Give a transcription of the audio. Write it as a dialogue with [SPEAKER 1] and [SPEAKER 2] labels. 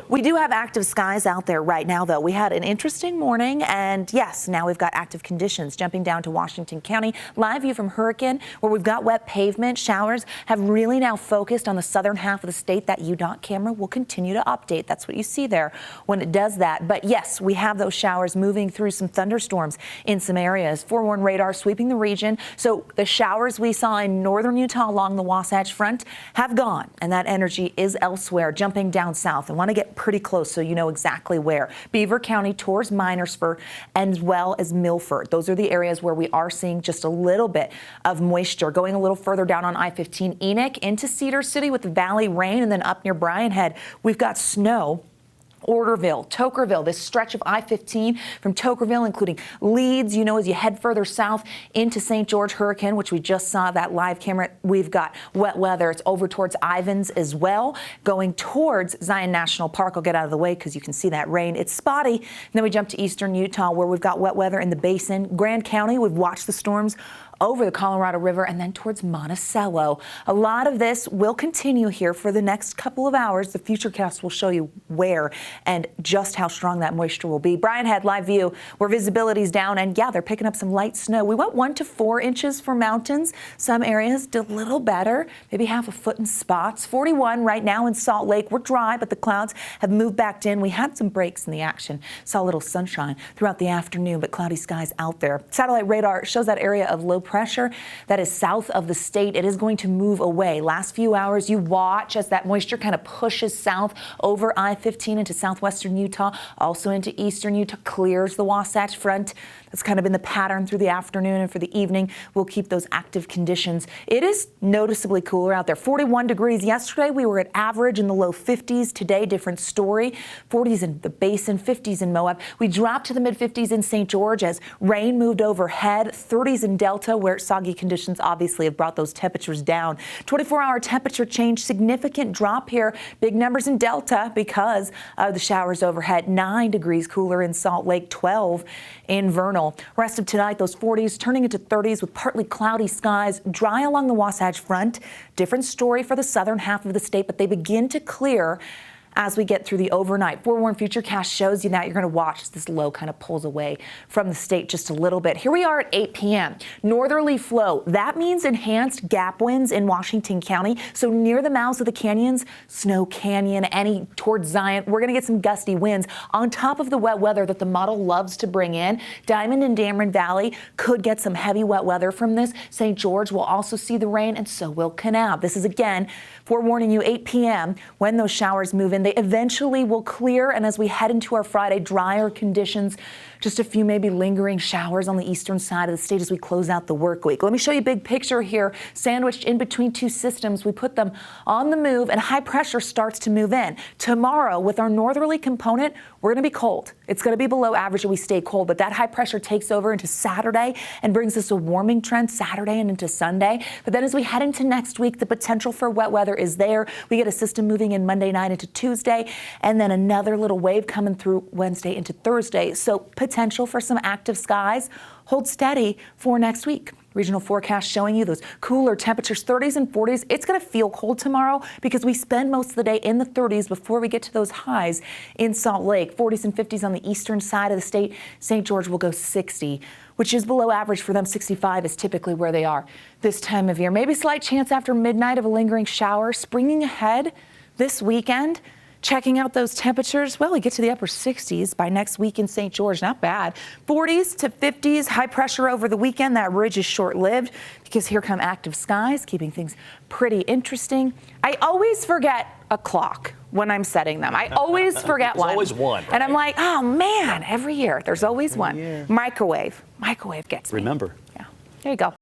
[SPEAKER 1] We do have active skies out there right now, though. We had an interesting morning, and yes, now we've got active conditions. Jumping down to Washington County, live view from Hurricane, where we've got wet pavement. Showers have really now focused on the southern half of the state. That UDOT camera will continue to update. That's what you see there when it does that. But yes, we have those showers moving through some thunderstorms in some areas. Forewarn radar sweeping the region. So the showers we saw in northern Utah along the Wasatch Front have gone, and that energy is elsewhere, jumping down south. I want to get pretty close so you know exactly where. Beaver County towards Minersburg as well as Milford. Those are the areas where we are seeing just a little bit of moisture. Going a little further down on I-15 Enoch into Cedar City with the valley rain, and then up near Bryan Head, we've got snow. Orderville, Tokerville, this stretch of I-15 from Tokerville, including Leeds, as you head further south into St. George Hurricane, which we just saw that live camera. We've got wet weather. It's over towards Ivins as well, going towards Zion National Park. I'll get out of the way because you can see that rain. It's spotty. And then we jump to eastern Utah, where we've got wet weather in the basin. Grand County, we've watched the storms over the Colorado River and then towards Monticello. A lot of this will continue here for the next couple of hours. The Futurecast will show you where and just how strong that moisture will be. Bryan Head live view where visibility is down, and yeah, they're picking up some light snow. We went 1 to 4 inches for mountains. Some areas did a little better, maybe half a foot in spots. 41 right now in Salt Lake. We're dry, but the clouds have moved back in. We had some breaks in the action. Saw a little sunshine throughout the afternoon, but cloudy skies out there. Satellite radar shows that area of low pressure that is south of the state. It is going to move away. Last few hours, you watch as that moisture kind of pushes south over I-15 into southwestern Utah, also into eastern Utah, clears the Wasatch Front. That's kind of been the pattern through the afternoon, and for the evening, we'll keep those active conditions. It is noticeably cooler out there. 41 degrees yesterday. We were at average in the low 50s. Today, different story. 40s in the basin, 50s in Moab. We dropped to the mid 50s in St. George as rain moved overhead. 30s in Delta, where soggy conditions obviously have brought those temperatures down. 24-hour temperature change, significant drop here. Big numbers in Delta because of the showers overhead. 9 degrees cooler in Salt Lake, 12 in Vernal. Rest of tonight, those 40s turning into 30s with partly cloudy skies, dry along the Wasatch Front. Different story for the southern half of the state, but they begin to clear as we get through the overnight. Forewarn Futurecast shows you that. You're going to watch as this low kind of pulls away from the state just a little bit. Here we are at 8 p.m. Northerly flow. That means enhanced gap winds in Washington County. So near the mouths of the canyons, Snow Canyon, any towards Zion, we're going to get some gusty winds on top of the wet weather that the model loves to bring in. Diamond and Dameron Valley could get some heavy wet weather from this. St. George will also see the rain, and so will Kanab. This is, again, forewarning you 8 p.m. when those showers move in. They eventually will clear, and as we head into our Friday, drier conditions, just a few maybe lingering showers on the eastern side of the state as we close out the work week. Let me show you a big picture here, sandwiched in between two systems. We put them on the move, and high pressure starts to move in. Tomorrow, with our northerly component, we're going to be cold. It's going to be below average, and we stay cold, but that high pressure takes over into Saturday and brings us a warming trend Saturday and into Sunday. But then as we head into next week, the potential for wet weather is there. We get a system moving in Monday night into Tuesday, and then another little wave coming through Wednesday into Thursday. So potential for some active skies. Hold steady for next week. Regional forecast showing you those cooler temperatures, 30s and 40s. It's going to feel cold tomorrow because we spend most of the day in the 30s before we get to those highs in Salt Lake. 40s and 50s on the eastern side of the state. St. George will go 60, which is below average for them. 65 is typically where they are this time of year. Maybe slight chance after midnight of a lingering shower. Springing ahead this weekend. Checking out those temperatures, well, we get to the upper 60s by next week in St. George. Not bad. 40s to 50s, high pressure over the weekend. That ridge is short-lived because here come active skies, keeping things pretty interesting. I always forget a clock when I'm setting them. I always forget one.
[SPEAKER 2] There's always one. Right?
[SPEAKER 1] And I'm like, oh, man, every year. There's always one. Microwave. Microwave gets me.
[SPEAKER 2] Remember.
[SPEAKER 1] Yeah. There you go.